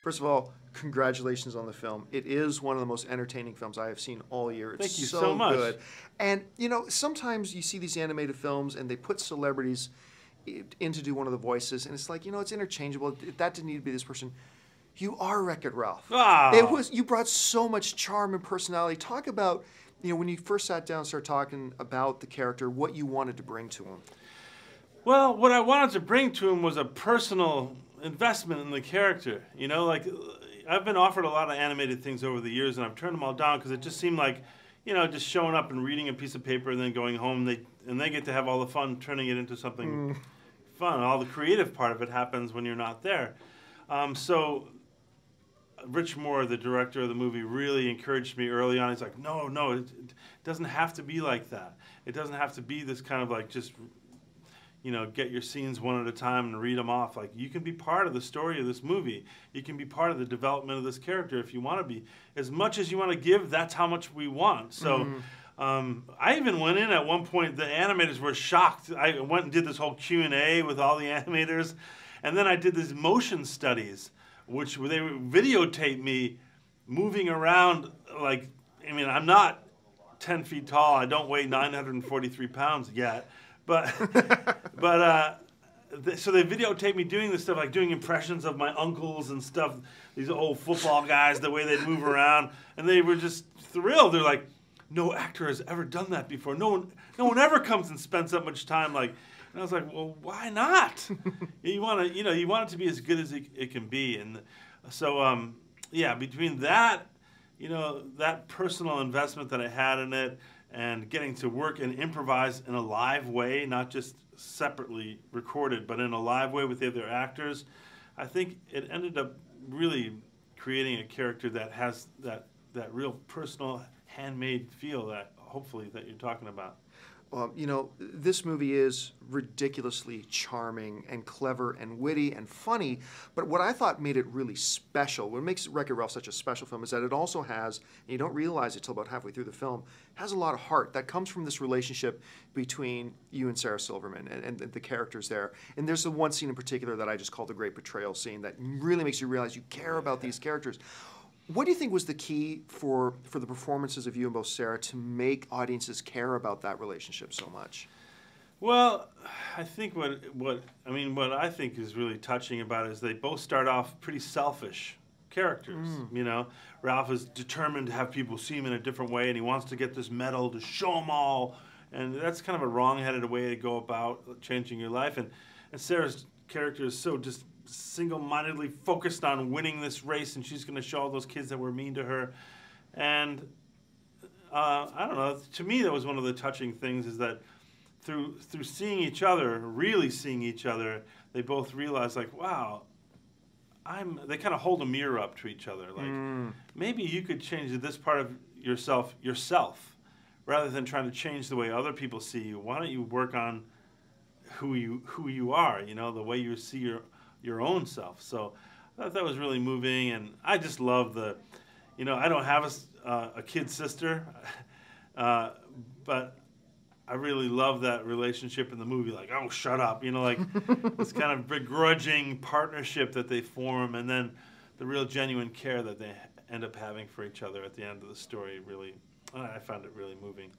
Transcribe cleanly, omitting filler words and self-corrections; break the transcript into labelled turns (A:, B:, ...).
A: First of all, congratulations on the film. It is one of the most entertaining films I have seen all year. It's
B: Thank you so much.
A: Good. And, you know, sometimes you see these animated films and they put celebrities in to do one of the voices, and it's like, you know, it's interchangeable. That didn't need to be this person. You are Wreck-It Ralph.
B: Oh.
A: You brought so much charm and personality. Talk about, you know, when you first sat down and started talking about the character, what you wanted to bring to him.
B: Well, what I wanted to bring to him was a personal investment in the character. You know, like, I've been offered a lot of animated things over the years, and I've turned them all down because it just seemed like, you know, just showing up and reading a piece of paper and then going home, they get to have all the fun turning it into something fun. All the creative part of it happens when you're not there. So Rich Moore, the director of the movie, really encouraged me early on. He's like, no, it doesn't have to be like that. It doesn't have to be this kind of like just, you know, get your scenes one at a time and read them off. Like, you can be part of the story of this movie. You can be part of the development of this character if you want to be. As much as you want to give, that's how much we want. So I even went in at one point, the animators were shocked. I went and did this whole Q&A with all the animators, and then I did these motion studies, which they videotaped me moving around. Like, I mean, I'm not 10 feet tall. I don't weigh 943 pounds yet. But so they videotaped me doing this stuff, like doing impressions of my uncles and stuff, these old football guys, the way they'd move around, and they were just thrilled. They're like, no actor has ever done that before. No one ever comes and spends that much time. Like, and I was like, well, why not? you want it to be as good as it can be. And so, yeah, between that, you know, that personal investment that I had in it, and getting to work and improvise in a live way, not just separately recorded, but in a live way with the other actors, I think it ended up really creating a character that has that real personal, handmade feel that hopefully that you're talking about.
A: You know, this movie is ridiculously charming and clever and witty and funny, but what I thought made it really special, what makes Wreck-It Ralph such a special film, is that it also has, and you don't realize it till about halfway through the film, has a lot of heart that comes from this relationship between you and Sarah Silverman and the characters there. And there's the one scene in particular that I just call the great betrayal scene that really makes you realize you care about these characters. What do you think was the key for the performances of you and both Sarah to make audiences care about that relationship so much?
B: Well, I think what I think is really touching about it is they both start off pretty selfish characters. You know, Ralph is determined to have people see him in a different way, and he wants to get this medal to show them all, and that's kind of a wrong-headed way to go about changing your life. And Sarah's character is so just single-mindedly focused on winning this race, and she's going to show all those kids that were mean to her. And I don't know, to me that was one of the touching things, is that through seeing each other, really seeing each other, they both realize, like, wow, they kind of hold a mirror up to each other, like, maybe you could change this part of yourself rather than trying to change the way other people see you. Why don't you work on who you are, you know, the way you see your own self. So I thought that was really moving, and I just love you know, I don't have a kid sister, but I really love that relationship in the movie. Like, oh, shut up, you know, like this kind of begrudging partnership that they form, and then the real genuine care that they end up having for each other at the end of the story. Really, I found it really moving.